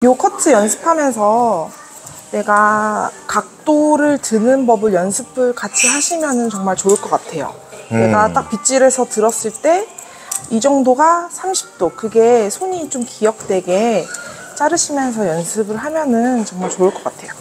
요 커트 연습하면서 내가 각도를 드는 법을 연습을 같이 하시면 정말 좋을 것 같아요. 내가 딱 빗질해서 들었을 때 이 정도가 30도, 그게 손이 좀 기억되게 자르시면서 연습을 하면은 정말 좋을 것 같아요.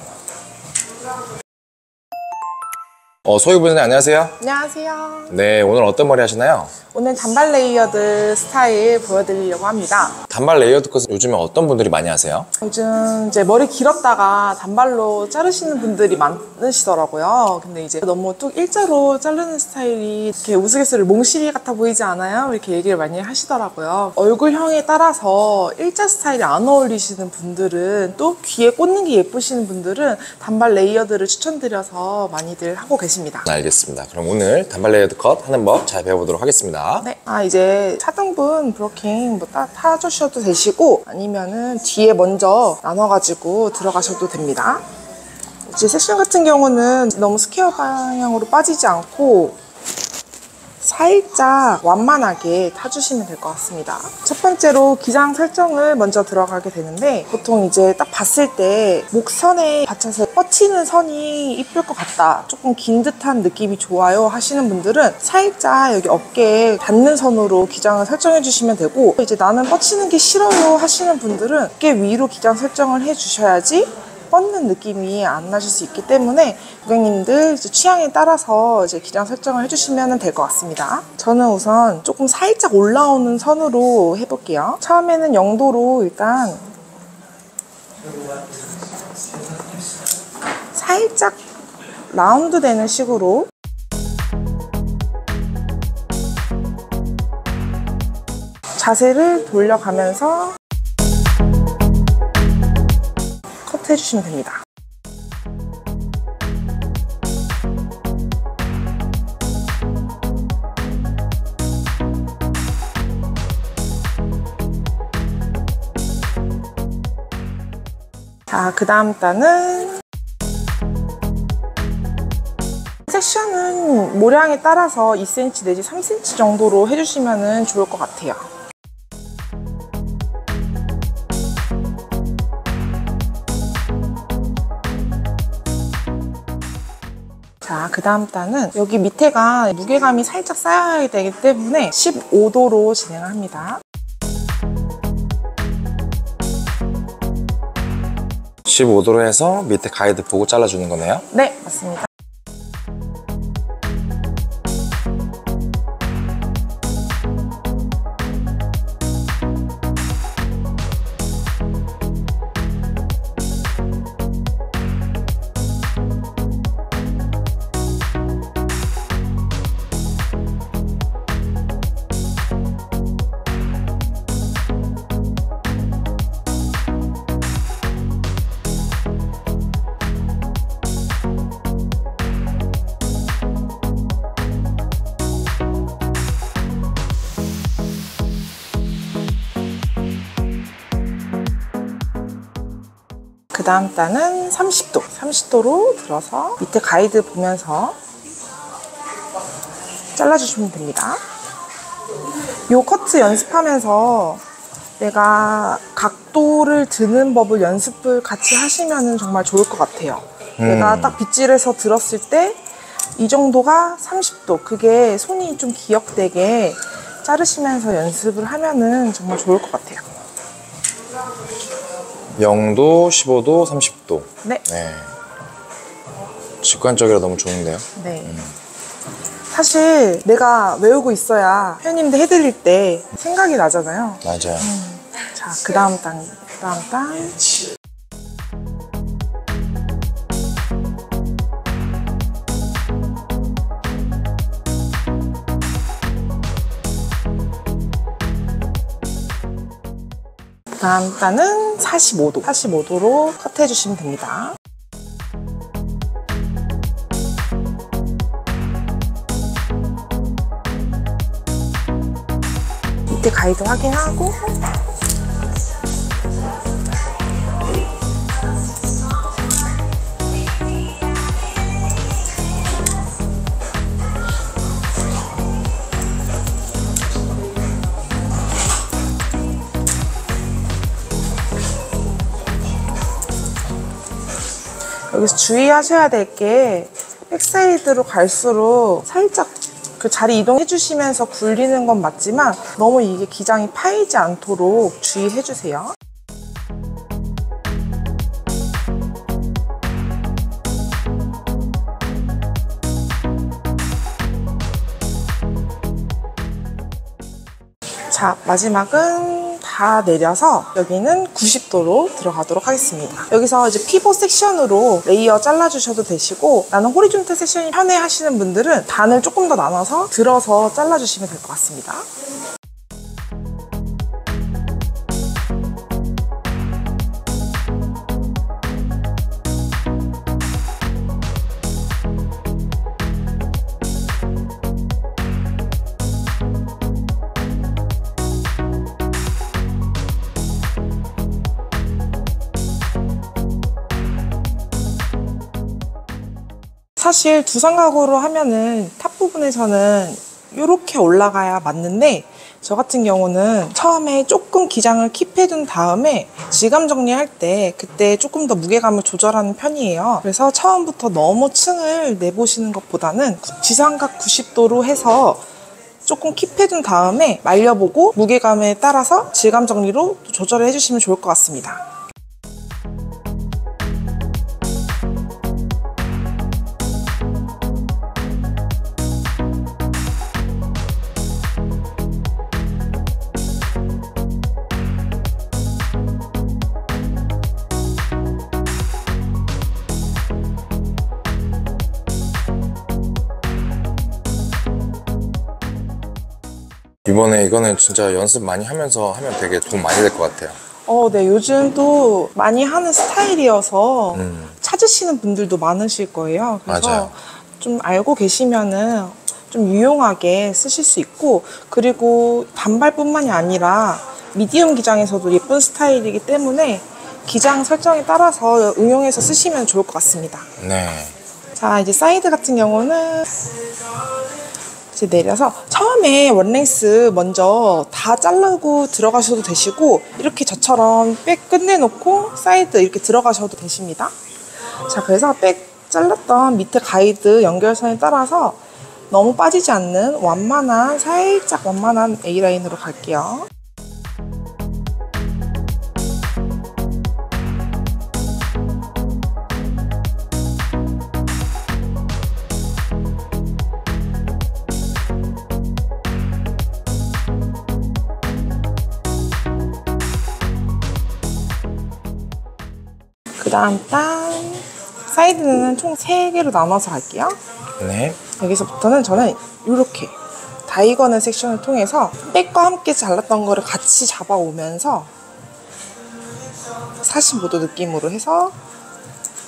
소희 부장님 안녕하세요. 안녕하세요. 네, 오늘 어떤 머리 하시나요? 오늘 단발 레이어드 스타일 보여드리려고 합니다. 단발 레이어드 컷은 요즘에 어떤 분들이 많이 하세요? 요즘 이제 머리 길었다가 단발로 자르시는 분들이 많으시더라고요. 근데 이제 너무 뚝 일자로 자르는 스타일이 이렇게 우스갯소리 몽실이 같아 보이지 않아요? 이렇게 얘기를 많이 하시더라고요. 얼굴형에 따라서 일자 스타일이 안 어울리시는 분들은, 또 귀에 꽂는 게 예쁘시는 분들은 단발 레이어드를 추천드려서 많이들 하고 계십니다. 알겠습니다. 그럼 오늘 단발 레이어드 컷 하는 법 잘 배워보도록 하겠습니다. 네. 이제 차등분 브로킹 타주셔도 되시고, 아니면은 뒤에 먼저 나눠가지고 들어가셔도 됩니다. 이제 섹션 같은 경우는 너무 스퀘어 방향으로 빠지지 않고 살짝 완만하게 타주시면 될 것 같습니다. 첫 번째로 기장 설정을 먼저 들어가게 되는데, 보통 이제 딱 봤을 때 목선에 받쳐서 뻗치는 선이 이쁠 것 같다, 조금 긴 듯한 느낌이 좋아요 하시는 분들은 살짝 여기 어깨에 닿는 선으로 기장을 설정해 주시면 되고, 이제 나는 뻗치는 게 싫어요 하시는 분들은 어깨 위로 기장 설정을 해 주셔야지 뻗는 느낌이 안 나실 수 있기 때문에 고객님들 이제 취향에 따라서 이제 기장 설정을 해주시면 될 것 같습니다. 저는 우선 조금 살짝 올라오는 선으로 해볼게요. 처음에는 0도로 일단 살짝 라운드 되는 식으로 자세를 돌려가면서 해주시면 됩니다. 자, 그 다음 단은 섹션은 모량에 따라서 2cm 내지 3cm 정도로 해주시면 좋을 것 같아요. 자, 그 다음 단은 여기 밑에가 무게감이 살짝 쌓여야 되기 때문에 15도로 진행을 합니다. 15도로 해서 밑에 가이드 보고 잘라주는 거네요? 네, 맞습니다. 그 다음 단은 30도로 들어서 밑에 가이드 보면서 잘라주시면 됩니다. 요 커트 연습하면서 내가 각도를 드는 법을 연습을 같이 하시면 정말 좋을 것 같아요. 내가 딱 빗질해서 들었을 때 이 정도가 30도, 그게 손이 좀 기억되게 자르시면서 연습을 하면은 정말 좋을 것 같아요. 0도, 15도, 30도. 네. 네. 직관적이라 너무 좋은데요? 네. 사실 내가 외우고 있어야 회원님들 해드릴 때 생각이 나잖아요. 맞아요. 자, 그 다음 단. 다음 단은 45도로 컷 해주시면 됩니다. 밑에 가이드 확인하고 여기서 주의하셔야 될 게 백사이드로 갈수록 살짝 그 자리 이동해 주시면서 굴리는 건 맞지만 너무 이게 기장이 파이지 않도록 주의해 주세요. 자, 마지막은 다 내려서 여기는 90도로 들어가도록 하겠습니다. 여기서 이제 피벗 섹션으로 레이어 잘라주셔도 되시고, 나는 호리존탈 섹션이 편해 하시는 분들은 반을 조금 더 나눠서 들어서 잘라주시면 될 것 같습니다. 사실 두상 가구로 하면은 탑 부분에서는 이렇게 올라가야 맞는데, 저 같은 경우는 처음에 조금 기장을 킵해둔 다음에 질감 정리할 때 그때 조금 더 무게감을 조절하는 편이에요. 그래서 처음부터 너무 층을 내보시는 것보다는 지상각 90도로 해서 조금 킵해둔 다음에 말려보고 무게감에 따라서 질감 정리로 조절을 해주시면 좋을 것 같습니다. 이번에 이거는 진짜 연습 많이 하면서 하면 되게 도움 많이 될 것 같아요. 네, 요즘 또 많이 하는 스타일이어서 찾으시는 분들도 많으실 거예요. 그래서 맞아요. 좀 알고 계시면은 좀 유용하게 쓰실 수 있고, 그리고 단발뿐만이 아니라 미디움 기장에서도 예쁜 스타일이기 때문에 기장 설정에 따라서 응용해서 쓰시면 좋을 것 같습니다. 네. 자, 이제 사이드 같은 경우는 이제 내려서 처음에 원랭스 먼저 다 자르고 들어가셔도 되시고, 이렇게 저처럼 백 끝내놓고 사이드 이렇게 들어가셔도 되십니다. 자, 그래서 백 잘랐던 밑에 가이드 연결선에 따라서 너무 빠지지 않는 완만한, 살짝 완만한 A라인으로 갈게요. 그 다음 단 사이드는 총 3개로 나눠서 갈게요. 네. 여기서부터는 저는 이렇게 다이거널 섹션을 통해서 백과 함께 잘랐던 거를 같이 잡아오면서 45도 느낌으로 해서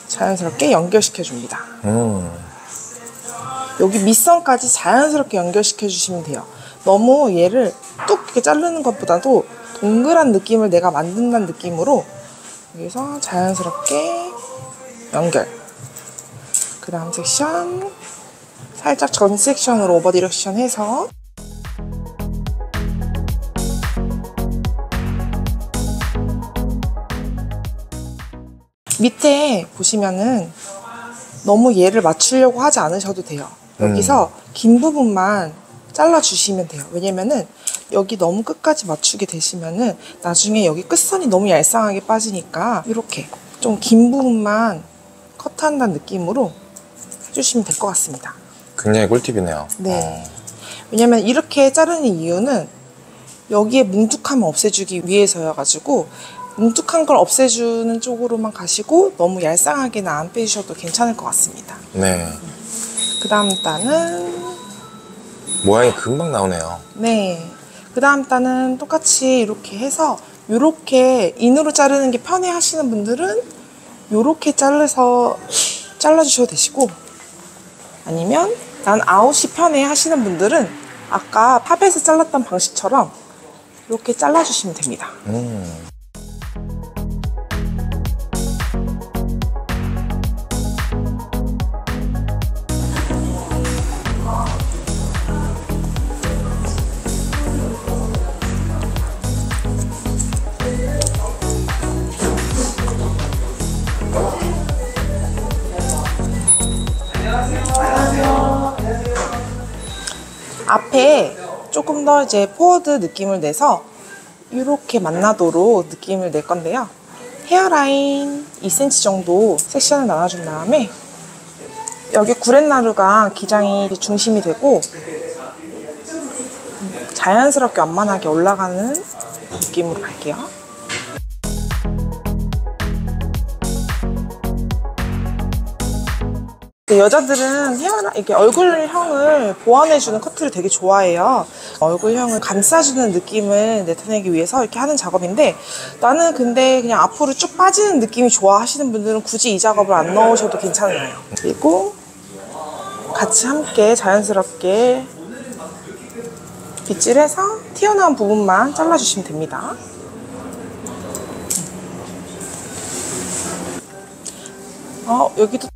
자연스럽게 연결시켜 줍니다. 여기 밑선까지 자연스럽게 연결시켜 주시면 돼요. 너무 얘를 뚝 이렇게 자르는 것보다도 동그란 느낌을 내가 만든다는 느낌으로 여기서 자연스럽게 연결. 그 다음 섹션 살짝 전 섹션으로 오버 디렉션 해서 밑에 보시면은 너무 얘를 맞추려고 하지 않으셔도 돼요. 여기서 긴 부분만 잘라주시면 돼요. 왜냐면은 여기 너무 끝까지 맞추게 되시면은 나중에 여기 끝선이 너무 얄쌍하게 빠지니까 이렇게 좀 긴 부분만 컷한다는 느낌으로 해주시면 될 것 같습니다. 굉장히 꿀팁이네요. 네. 왜냐면 이렇게 자르는 이유는 여기에 뭉툭함을 없애주기 위해서여가지고, 뭉툭한 걸 없애주는 쪽으로만 가시고 너무 얄쌍하게는 안 빼주셔도 괜찮을 것 같습니다. 네. 그 다음 단은 모양이 금방 나오네요. 네. 그 다음 단은 똑같이 이렇게 해서 이렇게 인으로 자르는 게 편해 하시는 분들은 이렇게 잘라주셔도 되시고, 아니면 난 아웃이 편해 하시는 분들은 아까 팝에서 잘랐던 방식처럼 이렇게 잘라주시면 됩니다. 앞에 조금 더 이제 포워드 느낌을 내서 이렇게 만나도록 느낌을 낼 건데요. 헤어라인 2cm 정도 섹션을 나눠준 다음에 여기 구렛나루가 기장이 중심이 되고 자연스럽게 완만하게 올라가는 느낌으로 갈게요. 여자들은 이렇게 얼굴형을 보완해주는 커트를 되게 좋아해요. 얼굴형을 감싸주는 느낌을 나타내기 위해서 이렇게 하는 작업인데, 나는 근데 그냥 앞으로 쭉 빠지는 느낌이 좋아 하시는 분들은 굳이 이 작업을 안 넣으셔도 괜찮아요. 그리고 같이 함께 자연스럽게 빗질해서 튀어나온 부분만 잘라주시면 됩니다. 여기도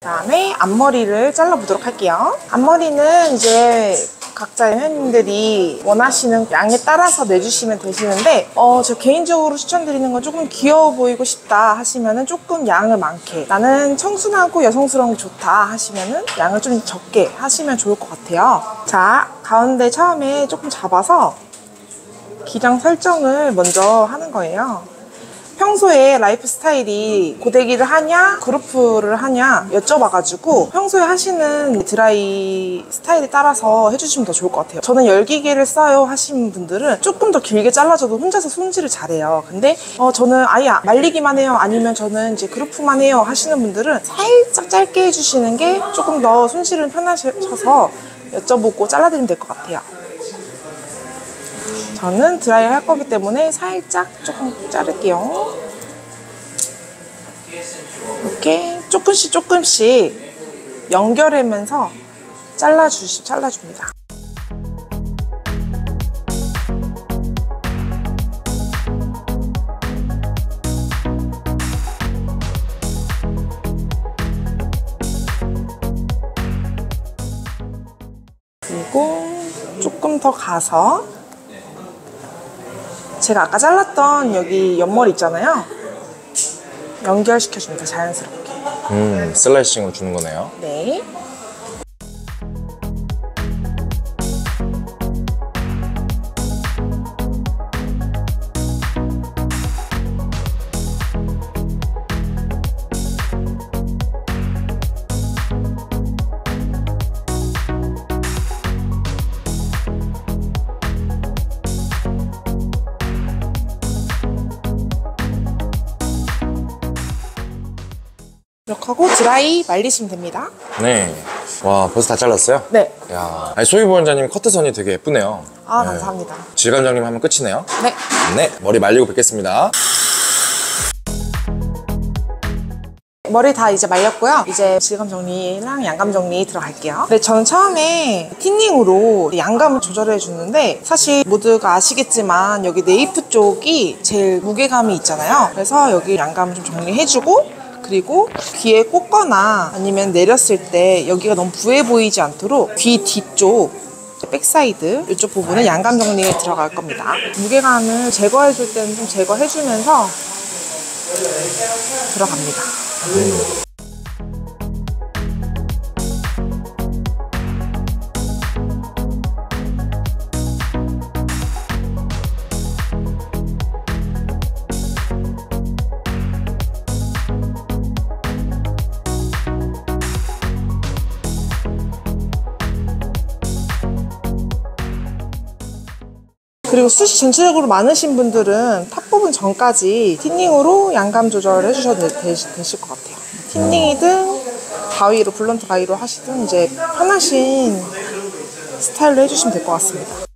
그다음에 앞머리를 잘라보도록 할게요. 앞머리는 이제 각자 회원님들이 원하시는 양에 따라서 내주시면 되시는데 저 개인적으로 추천드리는 건 조금 귀여워 보이고 싶다 하시면은 조금 양을 많게, 나는 청순하고 여성스러운 게 좋다 하시면은 양을 좀 적게 하시면 좋을 것 같아요. 자, 가운데 처음에 조금 잡아서 기장 설정을 먼저 하는 거예요. 평소에 라이프 스타일이 고데기를 하냐 그루프를 하냐 여쭤봐가지고 평소에 하시는 드라이 스타일에 따라서 해주시면 더 좋을 것 같아요. 저는 열기계를 써요 하시는 분들은 조금 더 길게 잘라줘도 혼자서 손질을 잘해요. 근데 저는 아예 말리기만 해요, 아니면 저는 이제 그루프만 해요 하시는 분들은 살짝 짧게 해주시는 게 조금 더 손실은 편하셔서 여쭤보고 잘라드리면 될 것 같아요. 저는 드라이를 할 거기 때문에 살짝 조금 자를게요. 이렇게 조금씩 연결하면서 잘라줍니다. 그리고 조금 더 가서 제가 아까 잘랐던 여기 옆머리 있잖아요. 연결시켜줍니다, 자연스럽게. 슬라이싱으로 주는 거네요. 네. 이렇게 하고 드라이 말리시면 됩니다. 네. 와, 벌써 다 잘랐어요? 네. 야, 아니, 소희보 원장님 커트선이 되게 예쁘네요. 아, 감사합니다. 질감정님 하면 끝이네요. 네. 네, 머리 말리고 뵙겠습니다. 머리 다 이제 말렸고요. 이제 질감 정리랑 양감 정리 들어갈게요. 근데 저는 처음에 틴닝으로 양감을 조절해 주는데 사실 모두가 아시겠지만 여기 네이프 쪽이 제일 무게감이 있잖아요. 그래서 여기 양감을 좀 정리해주고 그리고 귀에 꽂거나 아니면 내렸을 때 여기가 너무 부해 보이지 않도록 귀 뒤쪽 백사이드 이쪽 부분은 양감 정리에 들어갈 겁니다. 무게감을 제거해 줄 때는 좀 제거해 주면서 들어갑니다. 그리고 숱이 전체적으로 많으신 분들은 탑 부분 전까지 틴닝으로 양감 조절을 해주셔도 되실 것 같아요. 틴닝이든 가위로, 블런트 가위로 하시든 이제 편하신 스타일로 해주시면 될 것 같습니다.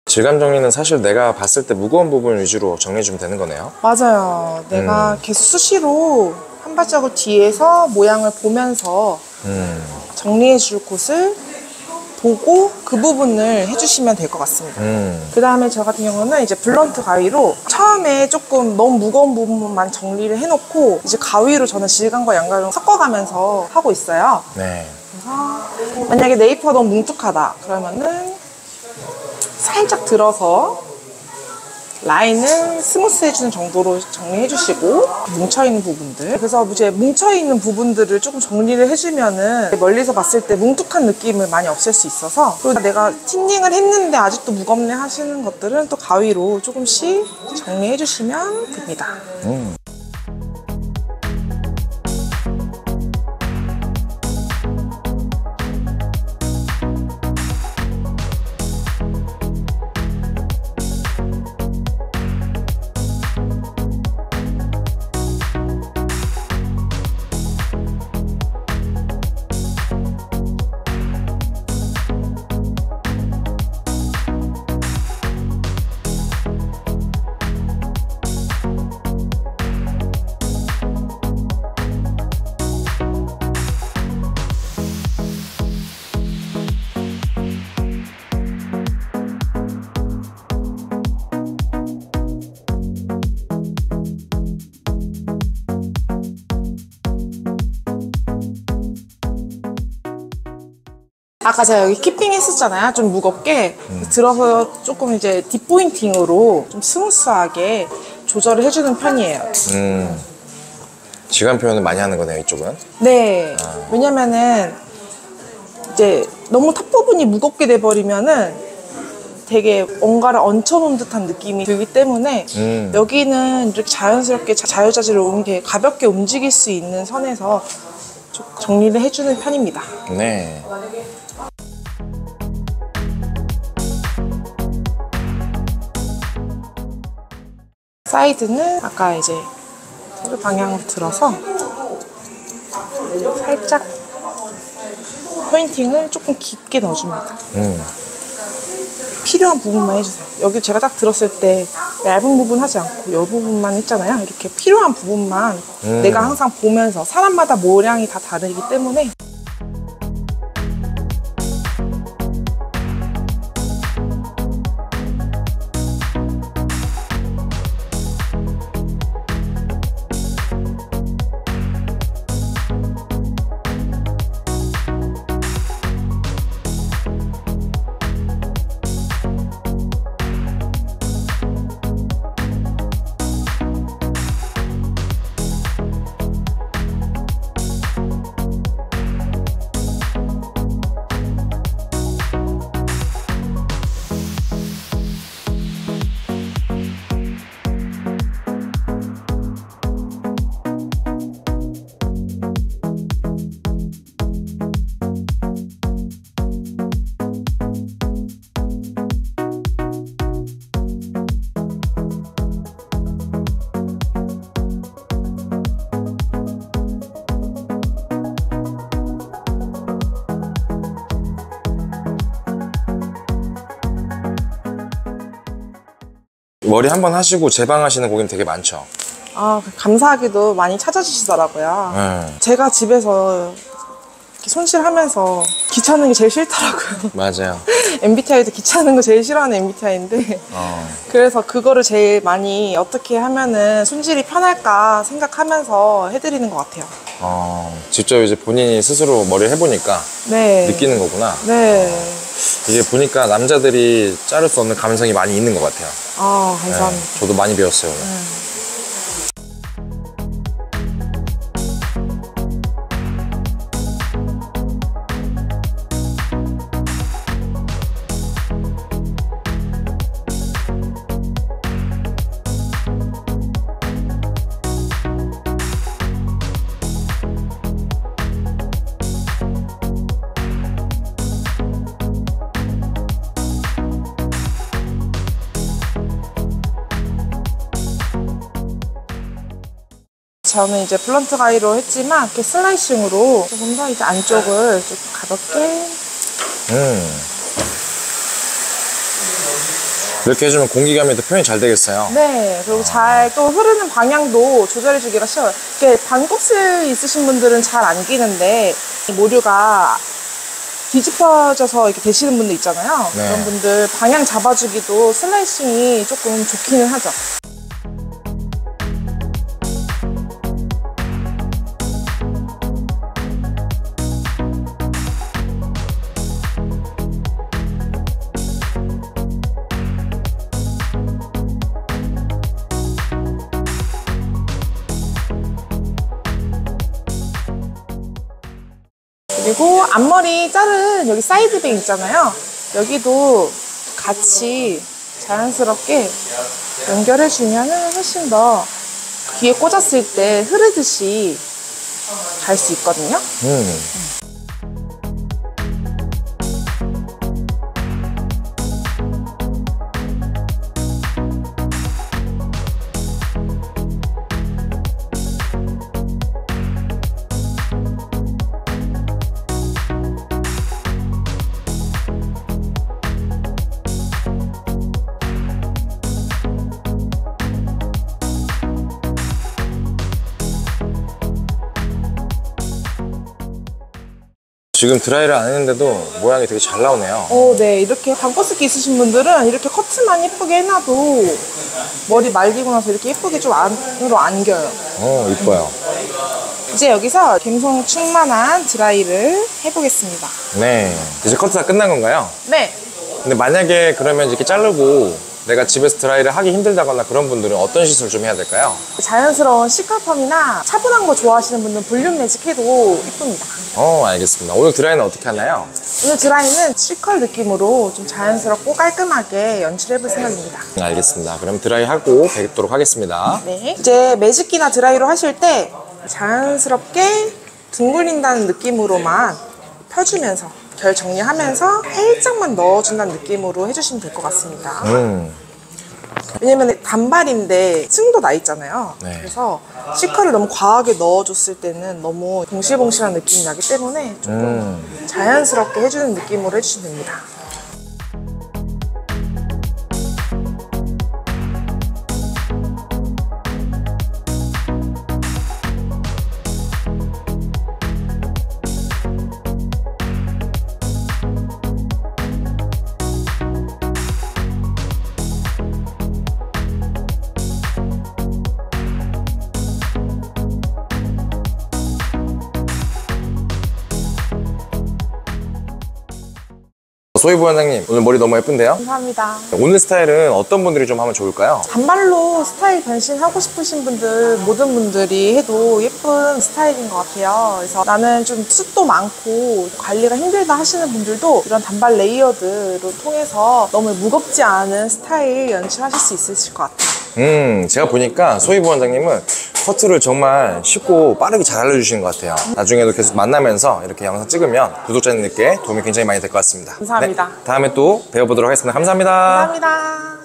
질감 정리는 사실 내가 봤을 때 무거운 부분 위주로 정리해주면 되는 거네요. 맞아요. 내가 계속 수시로 한 발자국 뒤에서 모양을 보면서 정리해 줄 곳을 보고 그 부분을 해주시면 될 것 같습니다. 그 다음에 저 같은 경우는 이제 블런트 가위로 처음에 조금 너무 무거운 부분만 정리를 해놓고 이제 가위로 저는 질감과 양감을 섞어가면서 하고 있어요. 네. 그래서 만약에 네이프가 너무 뭉툭하다 그러면은 살짝 들어서 라인을 스무스 해주는 정도로 정리해 주시고 뭉쳐있는 부분들 그래서 이제 뭉쳐있는 부분들을 조금 정리를 해주면은 멀리서 봤을 때 뭉툭한 느낌을 많이 없앨 수 있어서 그리고 내가 틴닝을 했는데 아직도 무겁네 하시는 것들은 또 가위로 조금씩 정리해 주시면 됩니다. 아까 제가 여기 키핑 했었잖아요. 좀 무겁게 들어서 조금 이제 딥포인팅으로 좀 스무스하게 조절을 해주는 편이에요. 질감 표현을 많이 하는 거네요, 이쪽은. 네. 왜냐면은 이제 너무 탑 부분이 무겁게 돼버리면은 되게 뭔가를 얹혀놓은 듯한 느낌이 들기 때문에 여기는 이렇게 자연스럽게 자유자재로 이렇게 가볍게 움직일 수 있는 선에서 좀 정리를 해주는 편입니다. 네. 사이드는 아까 이제 테를 방향으로 들어서 살짝 포인팅을 조금 깊게 넣어줍니다. 필요한 부분만 해주세요. 여기 제가 딱 들었을 때 얇은 부분 하지 않고 이 부분만 했잖아요. 이렇게 필요한 부분만 내가 항상 보면서 사람마다 모양이 다 다르기 때문에 머리 한 번 하시고 재방하시는 고객님 되게 많죠. 아, 감사하게도 많이 찾아주시더라고요. 네. 제가 집에서 이렇게 손질하면서 귀찮은 게 제일 싫더라고요. 맞아요. MBTI도 귀찮은 거 제일 싫어하는 MBTI인데 그래서 그거를 제일 많이 어떻게 하면은 손질이 편할까 생각하면서 해드리는 것 같아요. 직접 이제 본인이 스스로 머리를 해보니까 네. 느끼는 거구나. 네. 이게 보니까 남자들이 자를 수 없는 감성이 많이 있는 것 같아요. 아, 감사합니다. 네, 저도 많이 배웠어요, 오늘. 저는 이제 블런트 가이로 했지만 이렇게 슬라이싱으로 조금 더 이제 안쪽을 좀 가볍게 이렇게 해주면 공기감이 더 표현이 잘 되겠어요. 네, 그리고 잘 또 흐르는 방향도 조절해주기가 쉬워요. 이렇게 반곱슬 있으신 분들은 잘 안 끼는데 모류가 뒤집어져서 이렇게 되시는 분들 있잖아요. 네. 그런 분들 방향 잡아주기도 슬라이싱이 조금 좋기는 하죠. 그리고 앞머리 자른 여기 사이드뱅 있잖아요. 여기도 같이 자연스럽게 연결해주면 훨씬 더 귀에 꽂았을 때 흐르듯이 갈 수 있거든요. 지금 드라이를 안 했는데도 모양이 되게 잘 나오네요. 네. 이렇게 반곱슬기 있으신 분들은 이렇게 커트만 예쁘게 해놔도 머리 말리고 나서 이렇게 예쁘게 좀 안으로 안겨요. 이뻐요. 이제 여기서 감성 충만한 드라이를 해보겠습니다. 네. 이제 커트 다 끝난 건가요? 네. 근데 만약에 그러면 이렇게 자르고 내가 집에서 드라이를 하기 힘들다거나 그런 분들은 어떤 시술 좀 해야 될까요? 자연스러운 시컬펌이나 차분한 거 좋아하시는 분들은 볼륨 매직 해도 예쁩니다. 알겠습니다. 오늘 드라이는 어떻게 하나요? 오늘 드라이는 시컬 느낌으로 좀 자연스럽고 깔끔하게 연출해볼 생각입니다. 알겠습니다. 그럼 드라이 하고 뵙도록 하겠습니다. 네. 이제 매직기나 드라이로 하실 때 자연스럽게 둥글린다는 느낌으로만 펴주면서 결 정리하면서 살짝만 넣어준다는 느낌으로 해주시면 될 것 같습니다. 왜냐면 단발인데 층도 나 있잖아요. 네. 그래서 시컬을 너무 과하게 넣어줬을 때는 너무 봉실봉실한 느낌이 나기 때문에 조금 자연스럽게 해주는 느낌으로 해주시면 됩니다. 소희 부원장님, 오늘 머리 너무 예쁜데요? 감사합니다. 오늘 스타일은 어떤 분들이 좀 하면 좋을까요? 단발로 스타일 변신하고 싶으신 분들, 모든 분들이 해도 예쁜 스타일인 것 같아요. 그래서 나는 좀 숱도 많고 관리가 힘들다 하시는 분들도 이런 단발 레이어드로 통해서 너무 무겁지 않은 스타일 연출하실 수 있으실 것 같아요. 제가 보니까 소희 부원장님은 커트를 정말 쉽고 빠르게 잘 알려주시는 것 같아요. 나중에도 계속 만나면서 이렇게 영상 찍으면 구독자님들께 도움이 굉장히 많이 될 것 같습니다. 감사합니다. 네, 다음에 또 배워보도록 하겠습니다. 감사합니다. 감사합니다.